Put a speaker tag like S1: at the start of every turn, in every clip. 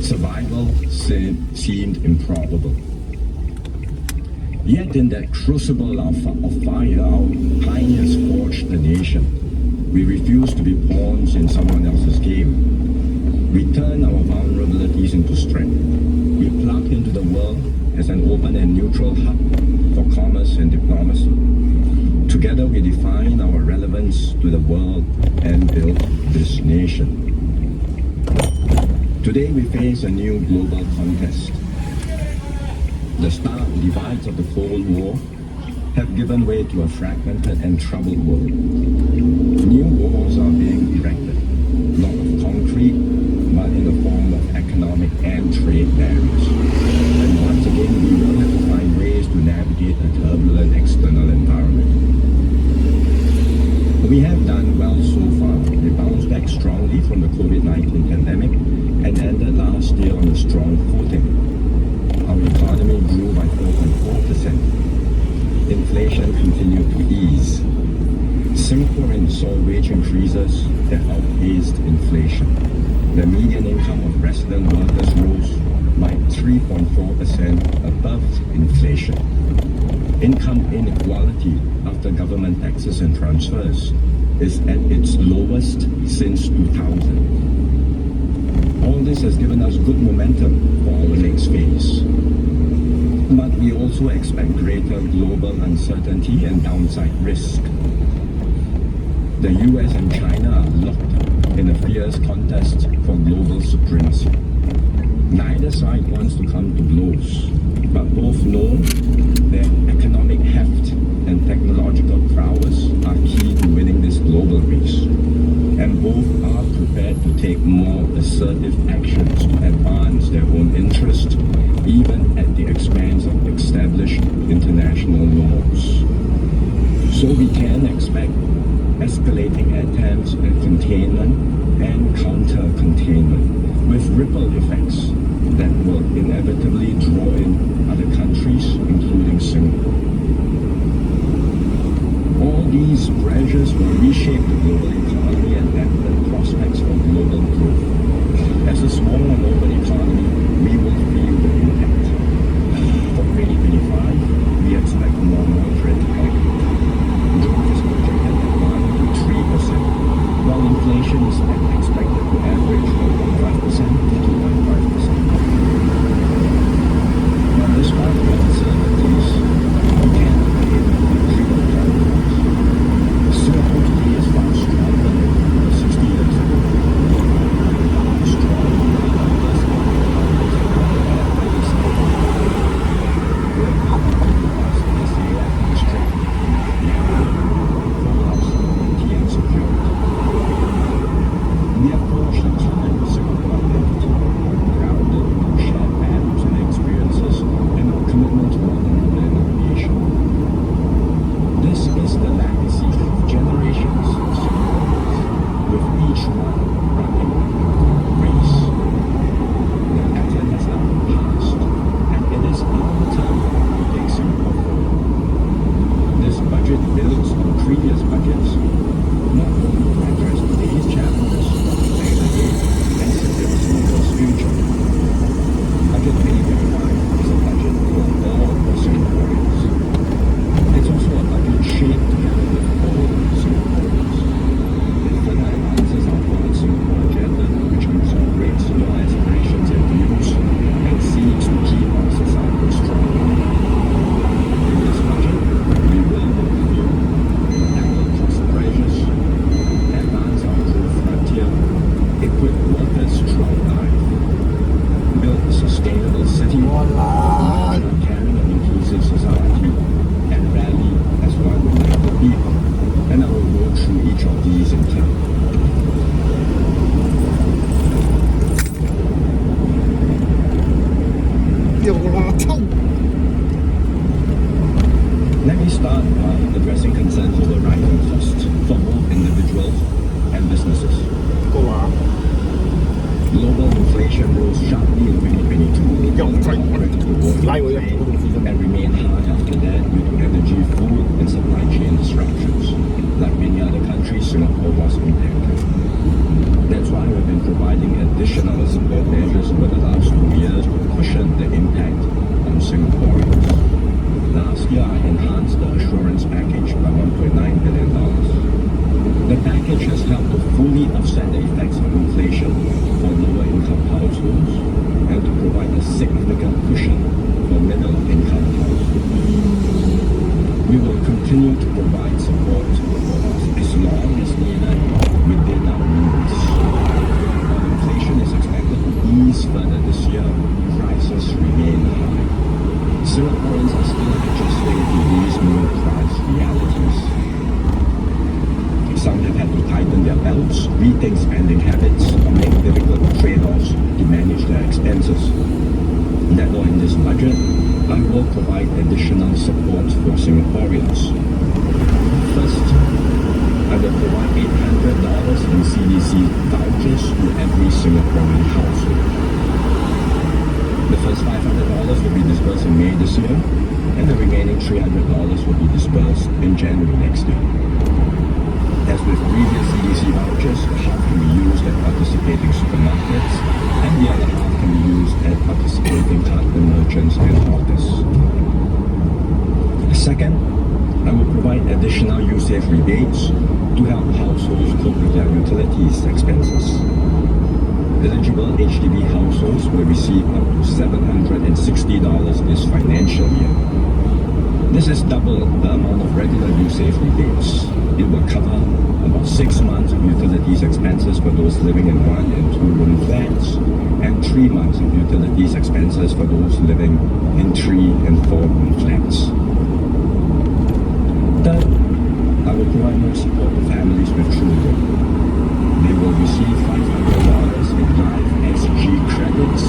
S1: Survival seemed improbable. Yet in that crucible of fire, our pioneers forged the nation. We refused to be pawns in someone else's game. We turned our vulnerabilities into strength. We plugged into the world as an open and neutral hub for commerce and diplomacy. Together we defined our relevance to the world and built this nation. Today we face a new global contest. The stark divides of the Cold War have given way to a fragmented and troubled world. New wars are being erected, not of concrete, but in the form of economic and trade barriers. And once again, we will have to find ways to navigate a turbulent external environment. We have done well so far. We bounced back strongly from the COVID-19 pandemic and ended last year on a strong footing. Our economy grew by 4.4%. Inflation continued to ease. Singaporeans saw wage increases that outpaced inflation. The median income of resident workers rose by 3.4% above inflation. Income inequality after government taxes and transfers is at its lowest since 2000. All this has given us good momentum for our next phase. But we also expect greater global uncertainty and downside risk. The US and China are locked in a fierce contest for global supremacy. Neither side wants to come to blows, but both know that economic heft and technological prowess are key to winning this global race. And both are prepared to take more assertive actions to advance their own interest, even at the expense of established international norms. So we can expect escalating attempts at containment and counter-containment with ripple effects that will inevitably draw in other countries, including Singapore. All these pressures will reshape the global economy and dampen prospects for global growth. As a small and open economy, we will feel the impact. For 2025, we expect more moderate growth. Growth is projected at 1 to 3%, while inflation is expected to average 1.5% to 2.5%. Now, despite the uncertainties, we can aim for triple growth. Singapore today is far stronger than 60 years ago. Strong numbers of we have forged a common Singapore identity, grounded in our shared values and experiences and our commitment to one another and our nation. This is the legacy of generations of Singaporeans, with each one running a race. The baton has now been passed, and it is our turn to take Singapore forward. This budget builds on previous budgets, not only to address today's challenges, and secure Singapore's future. Budget 2025 is a budget for all Singaporeans. It's also a budget shaped together with all Singaporeans. It further advances our Forward Singapore agenda, which incorporates your aspirations and views and seeks to keep our society strong. In this budget, we will review, tackle cost pressures, advance our growth frontier, equip workers strong life, build a sustainable city, build a caring and inclusive society, and rally as one united people. And I will go through each of these in turn. Let me start by addressing concerns over rising costs for both individuals and businesses. Global inflation rose sharply in 2022 and remained high after that due to energy, food, and supply chain disruptions. Like many other countries, Singapore was impacted. That's why we've been providing additional support measures over the last 2 years to cushion the impact on Singaporeans. Last year, I enhanced the assurance package by $1.9 billion. The package has helped to fully offset the effects of inflation for lower income households and to provide a significant cushion for middle income households. We will continue to provide support as long as needed within our means. While inflation is expected to ease further this year, prices remain high. Singaporeans are still adjusting to these new price realities. Some have had to tighten their belts, rethink spending habits, or make difficult trade-offs to manage their expenses. Therefore, in this budget, I will provide additional support for Singaporeans. First, I will provide $800 in CDC vouchers to every Singaporean household. The first $500 will be disbursed in May this year, and the remaining $300 will be disbursed in January next year. As with previous CDC vouchers, half can be used at participating supermarkets, and the other half can be used at participating heartland merchants and hawkers. Second, I will provide additional USAVE rebates to help households cope with their utilities expenses. Eligible HDB households will receive up to $760 this financial year. This is double the amount of regular USAVE rebates. It will cover about 6 months of utilities expenses for those living in 1 and 2 room flats, and 3 months of utilities expenses for those living in 3 and 4 room flats. Third, I will provide more support to families with children. They will receive $500 in Life SG credits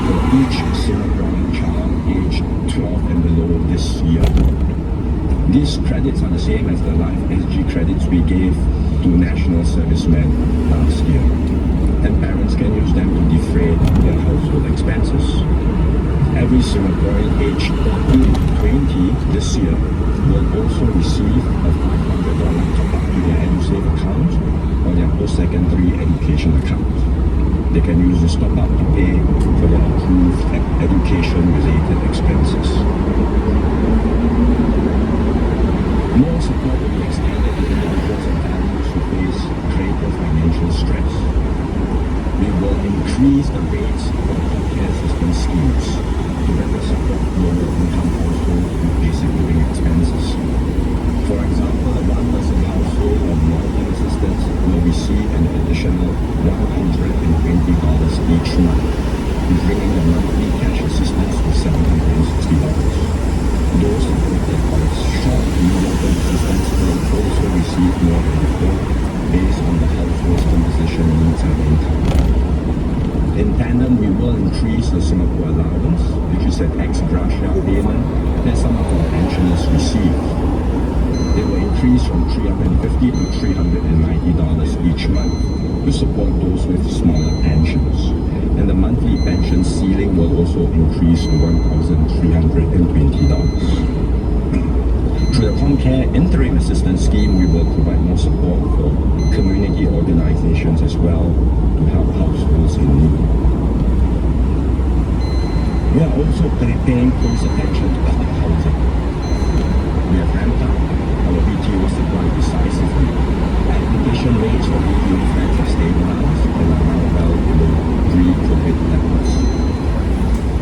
S1: for each Singaporean child aged 12 and below this year. These credits are the same as the Life SG credits we gave to national servicemen last year, and parents can use them to defray their household expenses. Every Singaporean aged 13 to 20 this year will also receive a $500 top-up to their EduSave account or their post-secondary education account. They can use this top-up to pay for their approved education-related expenses. More support will be extended to individuals and families who face greater financial stress. We will increase the rates for the healthcare assistance schemes to better support lower income households with basic living expenses. For example, a one-person household on long-term assistance will receive an additional $120 each month, bringing the monthly cash assistance to $760. Those affected by short to medium-term assistance will also receive more than before based on the household's composition, needs and income. In tandem, we will increase the Singapore allowance, which is an ex-gratia payment that some of our pensioners receive. It will increase from $350 to $390 each month to support those with smaller pensions. And the monthly pension ceiling will also increase to $1,320. Through the ComCare Interim Assistance Scheme, we will provide more support for community organizations as well to help households in need. We are also paying close attention to public housing. We have ramped up our BTO supply decisively. Application rates for BTO flats have stabilized and are now well below pre-COVID levels.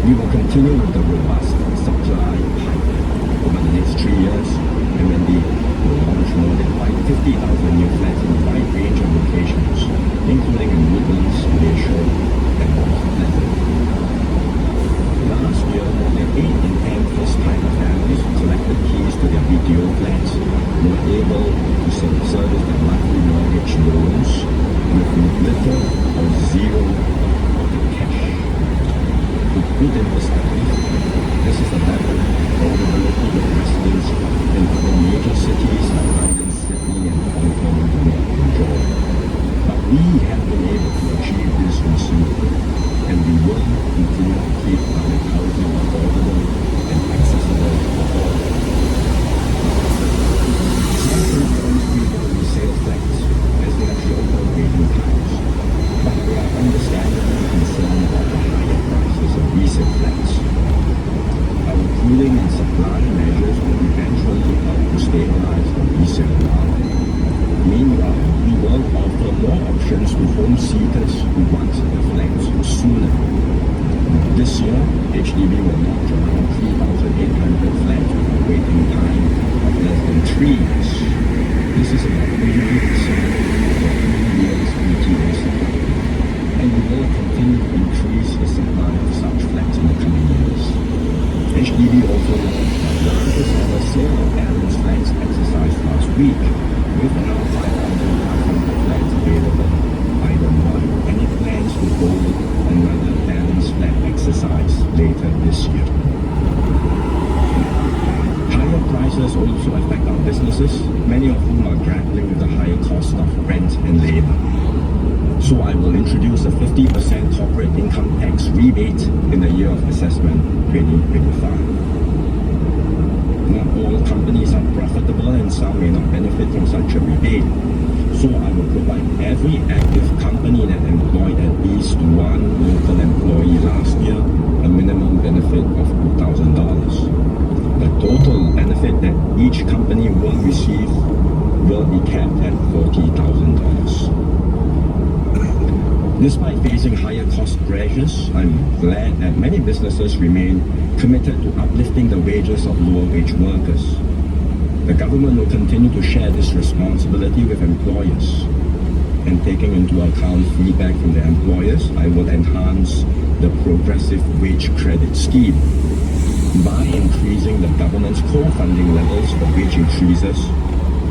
S1: We will continue with the robust supply pipeline over the next 3 years, and when we will launch more than 50,000 new flats in a wide range of locations, including in Woodlands, Malaysia, and Port Pleasant. Last year, more than 8 in 10 first-time families who collected keys to their BTO flats were able to service their monthly mortgage loans with little or zero out-of-pocket cash. To put in perspective, this is the level of affordability that residents in other major cities like London, Sydney, and Hong Kong do not enjoy. But we have been able to achieve this in Singapore, and we will continue to keep public housing affordable and accessible for all. Some Singaporeans prefer resale flats as they are shorter waiting times. resale market. Meanwhile, we will offer more options to home seekers who want the flats sooner. This year, HDB will launch around 3,800 flats with a waiting time of less than 3 years. This is about 80% of the 3 years BTA supply. And we will continue to increase the supply of such flats in the coming years. HDB also launched our largest ever sale of balance flats exercise last week, with around 5,500 flats available island-wide, and it plans to hold another balance flat exercise later this year. Higher prices also affect our businesses, many of whom are grappling with the higher cost of rent and labor. So I will introduce a 50% corporate income tax rebate in the year of assessment 2025. Not all companies are profitable and some may not benefit from such a rebate. So I will provide every active company that employed at least one local employee last year a minimum benefit of $2,000. The total benefit that each company will receive will be capped at $40,000. Despite facing higher cost pressures, I'm glad that many businesses remain committed to uplifting the wages of lower wage workers. The government will continue to share this responsibility with employers. And taking into account feedback from the employers, I will enhance the progressive wage credit scheme by increasing the government's co-funding levels for wage increases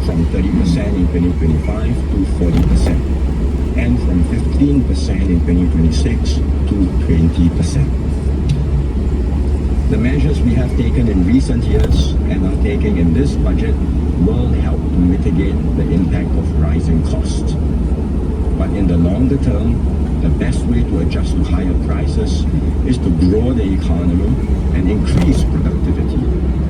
S1: from 30% in 2025 to 40%. And from 15% in 2026 to 20%. The measures we have taken in recent years and are taking in this budget will help to mitigate the impact of rising costs. But in the longer term, the best way to adjust to higher prices is to grow the economy and increase productivity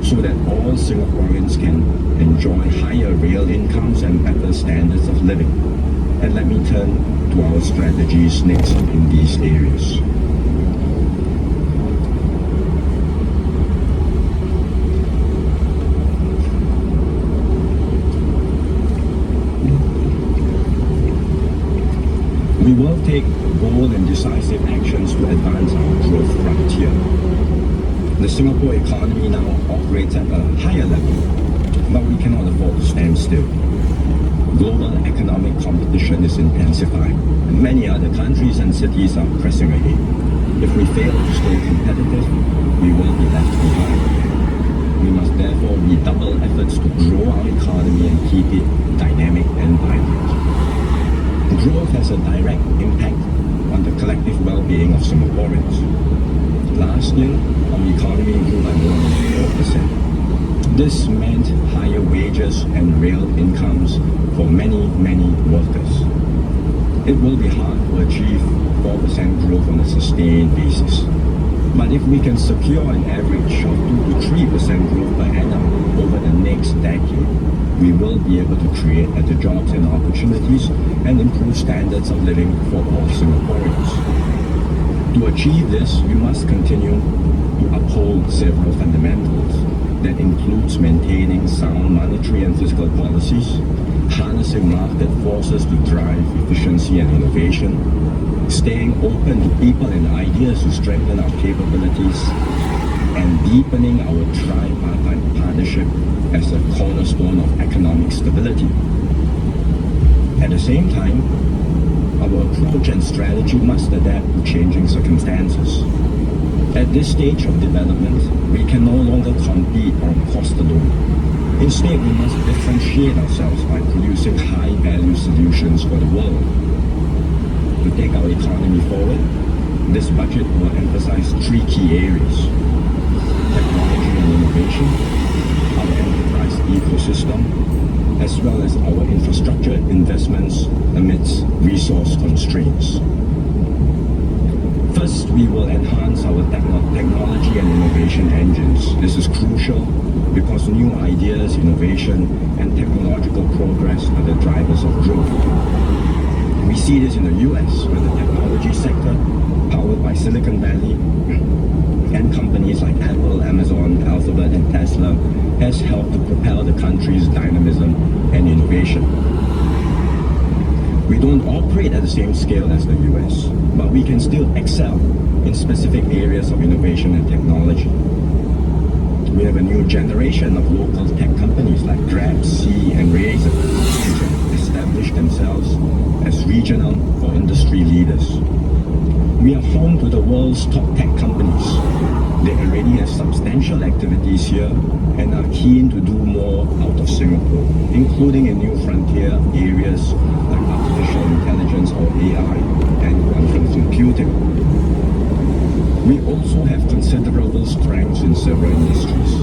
S1: so that all Singaporeans can enjoy higher real incomes and better standards of living. And let me turn to our strategies next in these areas. We will take bold and decisive actions to advance our growth frontier. The Singapore economy now operates at a higher level, but we cannot afford to stand still. Global economic competition is intensifying, and many other countries and cities are pressing ahead. If we fail to stay competitive, we will be left behind. We must therefore redouble efforts to grow our economy and keep it dynamic and vibrant. Growth has a direct impact on the collective well-being of Singaporeans. Last year, our economy grew by more than 4%. This meant higher wages and real incomes for many, many workers. It will be hard to achieve 4% growth on a sustained basis. But if we can secure an average of 2 to 3% growth per annum over the next decade, we will be able to create better jobs and opportunities and improve standards of living for all Singaporeans. To achieve this, we must continue to uphold several fundamentals that includes maintaining sound monetary and fiscal policies, harnessing market forces to drive efficiency and innovation, staying open to people and ideas to strengthen our capabilities, and deepening our tripartite partnership as a cornerstone of economic stability. At the same time, our approach and strategy must adapt to changing circumstances. At this stage of development, we can no longer compete on cost alone. Instead, we must differentiate ourselves by producing high-value solutions for the world. To take our economy forward, this budget will emphasize 3 key areas: technology and innovation, our enterprise ecosystem, as well as our infrastructure investments amidst resource constraints. First, we will enhance our technology and innovation engines. This is crucial because new ideas, innovation, and technological progress are the drivers of growth. We see this in the US, where the technology sector, powered by Silicon Valley and companies like Apple, Amazon, Alphabet, and Tesla, has helped to propel the country's dynamism and innovation. We don't operate at the same scale as the US, but we can still excel in specific areas of innovation and technology. We have a new generation of local tech companies like Grab, Sea, and Razer, which have established themselves as regional or industry leaders. We are home to the world's top tech companies. They already have substantial activities here and are keen to do more out of Singapore, including in new frontier areas like artificial intelligence or AI and quantum computing. We also have considerable strengths in several industries.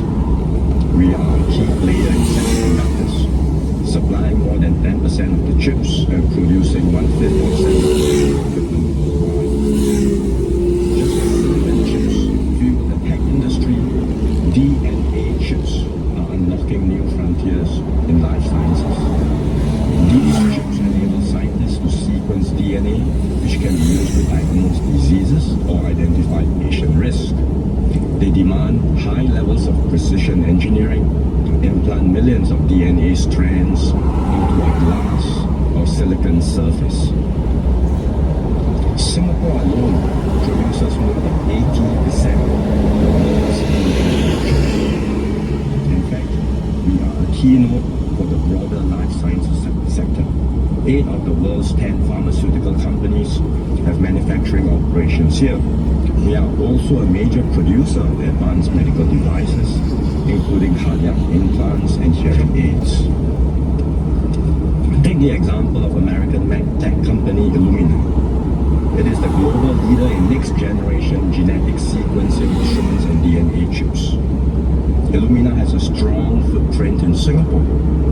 S1: We are a key player in semiconductors, supplying more than 10% of the chips and producing 1/5 of semiconductor equipment worldwide. Just as silicon chips fuel the tech industry, DNA chips are unlocking new frontiers in life sciences. These chips enable scientists to sequence DNA, which can be used to diagnose diseases or identify patient risk. They demand high levels of precision engineering to implant millions of DNA strands into a glass or silicon surface. Singapore alone produces more than 80% of the world's DNA chips. In fact, we are a keynote for the broader life sciences sector. 8 of the world's 10 pharmaceutical companies have manufacturing operations here. We are also a major producer of advanced medical devices, including cardiac implants and hearing aids. Take the example of American tech company Illumina. It is the global leader in next-generation genetic sequencing instruments and DNA chips. Illumina has a strong footprint in Singapore.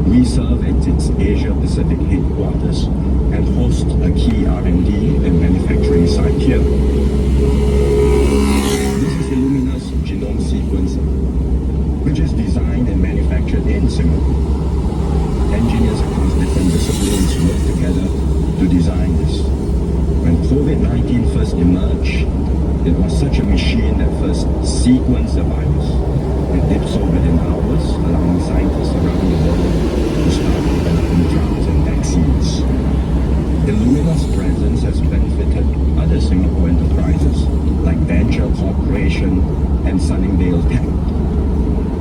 S1: We serve at its Asia-Pacific headquarters and host a key R&D and manufacturing site here. This is Illumina's genome sequencer, which is designed and manufactured in Singapore. Engineers across different disciplines work together to design this. When COVID-19 first emerged, it was such a machine that first sequenced the virus. It did so within hours, allowing scientists around the world to start developing drugs and vaccines. Illumina's presence has benefited other Singapore enterprises like Venture Corporation and Sunningdale Tech.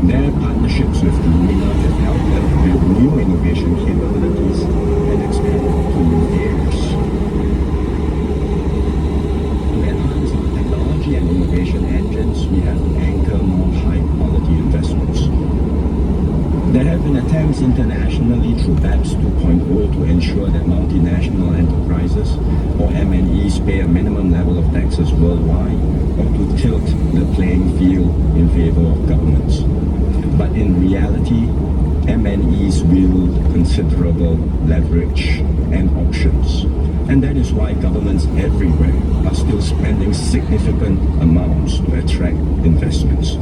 S1: Their partnerships with Illumina have helped them build new innovation capabilities and expand to new areas. To enhance our technology and innovation engines, we have to anchor more high-quality investments. There have been attempts internationally through BEPS 2.0 to ensure that multinational enterprises, or MNEs, pay a minimum level of taxes worldwide, or to tilt the playing field in favor of governments. But in reality, MNEs wield considerable leverage and options. And that is why governments everywhere are still spending significant amounts to attract investments.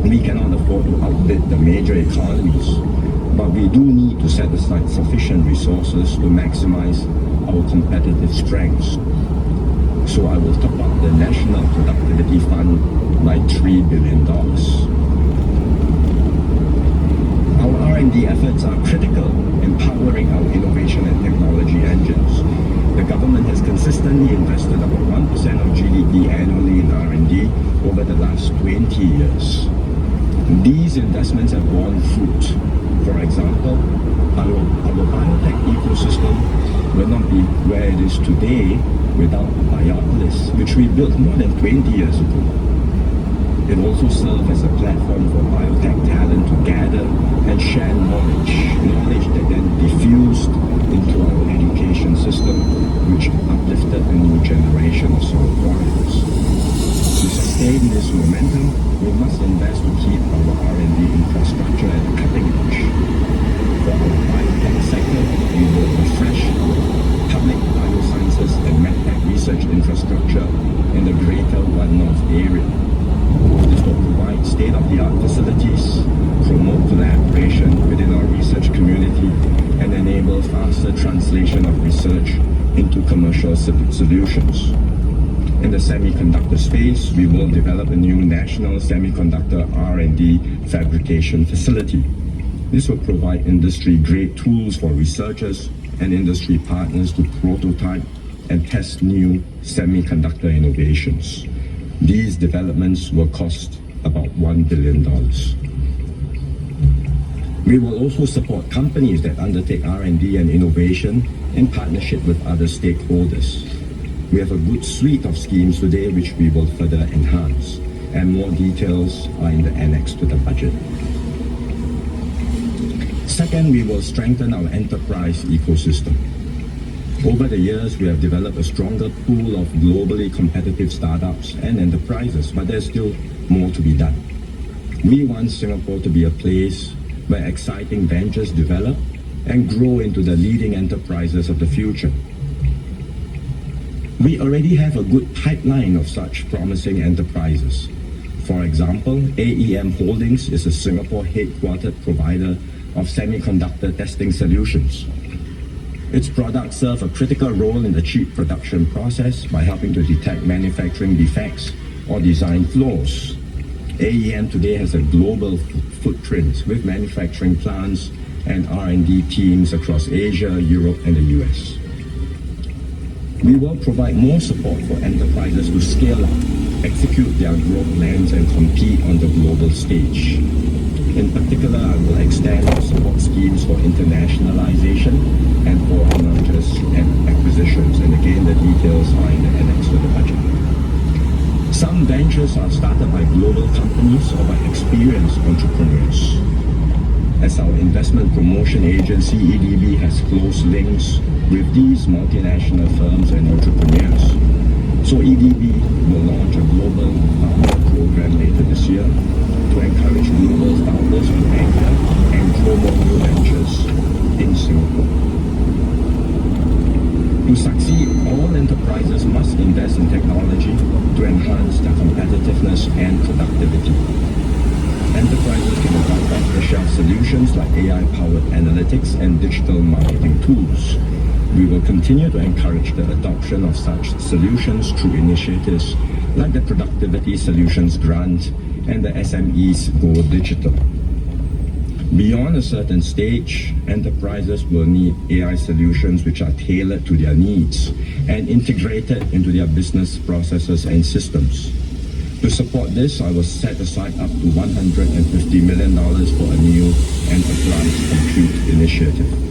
S1: We cannot afford to outbid the major economies, but we do need to set aside sufficient resources to maximize our competitive strengths. So I will top up the National Productivity Fund by $3 billion. Our R&D efforts are critical in powering our innovation and technology engines. The government has consistently invested about 1% of GDP annually in R&D over the last 20 years. These investments have borne fruit. For example, our biotech ecosystem will not be where it is today without Biopolis, which we built more than 20 years ago. It also serves as a platform for biotech talent to gather and share knowledge that then diffused into our education system, which uplifted a new generation of Singaporeans. To sustain this momentum, we must invest to keep our R&D infrastructure at the cutting edge. For our biotech sector, we will refresh our public biosciences and medtech research infrastructure in the greater One North area. This will provide state-of-the-art facilities, promote collaboration within our research community, and enable faster translation of research into commercial solutions. In the semiconductor space, we will develop a new national semiconductor R&D fabrication facility. This will provide industry-grade tools for researchers and industry partners to prototype and test new semiconductor innovations. These developments will cost about $1 billion. We will also support companies that undertake R&D and innovation in partnership with other stakeholders. We have a good suite of schemes today which we will further enhance, and more details are in the annex to the budget. Second, we will strengthen our enterprise ecosystem. Over the years, we have developed a stronger pool of globally competitive startups and enterprises, but there's still more to be done. We want Singapore to be a place where exciting ventures develop and grow into the leading enterprises of the future. We already have a good pipeline of such promising enterprises. For example, AEM Holdings is a Singapore-headquartered provider of semiconductor testing solutions. Its products serve a critical role in the chip production process by helping to detect manufacturing defects or design flaws. AEM today has a global footprint with manufacturing plants and R&D teams across Asia, Europe, and the US. We will provide more support for enterprises to scale up, execute their growth plans, and compete on the global stage. In particular, I will extend our support schemes for internationalization and for mergers and acquisitions. And again, the details are in the annex to the budget. Some ventures are started by global companies or by experienced entrepreneurs. As our investment promotion agency, EDB has close links with these multinational firms and entrepreneurs. So EDB will launch a global founder program later this year to encourage global founders to anchor and grow more new ventures in Singapore. To succeed, all enterprises must invest in technology to enhance their competitiveness and productivity. Enterprises can adopt off-the-shelf solutions like AI-powered analytics and digital marketing tools. We will continue to encourage the adoption of such solutions through initiatives like the Productivity Solutions Grant and the SMEs Go Digital. Beyond a certain stage, enterprises will need AI solutions which are tailored to their needs and integrated into their business processes and systems. To support this, I will set aside up to $150 million for a new enterprise compute initiative.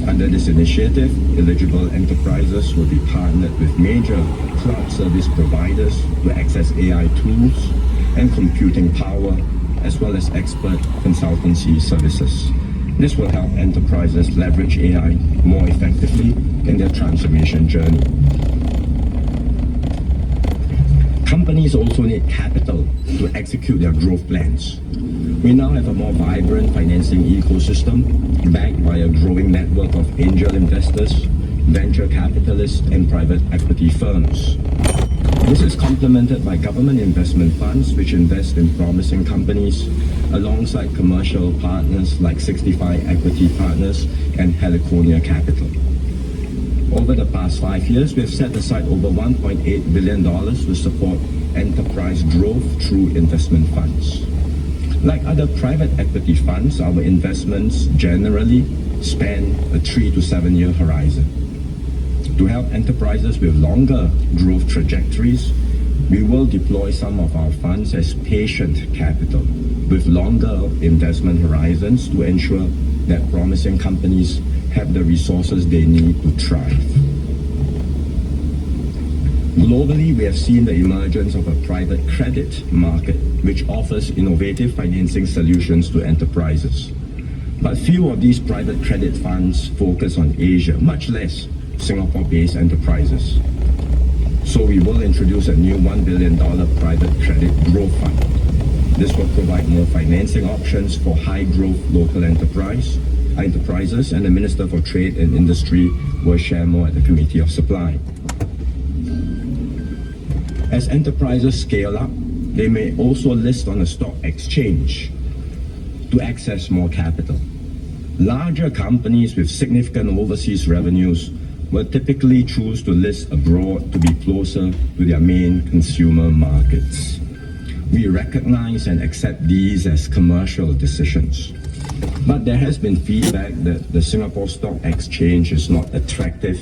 S1: Under this initiative, eligible enterprises will be partnered with major cloud service providers to access AI tools and computing power, as well as expert consultancy services. This will help enterprises leverage AI more effectively in their transformation journey. Companies also need capital to execute their growth plans. We now have a more vibrant financing ecosystem backed by a growing network of angel investors, venture capitalists, and private equity firms. This is complemented by government investment funds which invest in promising companies alongside commercial partners like 65 Equity Partners and Heliconia Capital. Over the past 5 years, we have set aside over $1.8 billion to support enterprise growth through investment funds. Like other private equity funds, our investments generally span a 3 to 7 year horizon. To help enterprises with longer growth trajectories, we will deploy some of our funds as patient capital with longer investment horizons to ensure that promising companies have the resources they need to thrive. Globally, we have seen the emergence of a private credit market which offers innovative financing solutions to enterprises. But few of these private credit funds focus on Asia, much less Singapore-based enterprises. So we will introduce a new $1 billion private credit growth fund. This will provide more financing options for high-growth local enterprises, and the Minister for Trade and Industry will share more at the Committee of Supply. As enterprises scale up, they may also list on a stock exchange to access more capital. Larger companies with significant overseas revenues will typically choose to list abroad to be closer to their main consumer markets. We recognize and accept these as commercial decisions. But there has been feedback that the Singapore Stock Exchange is not attractive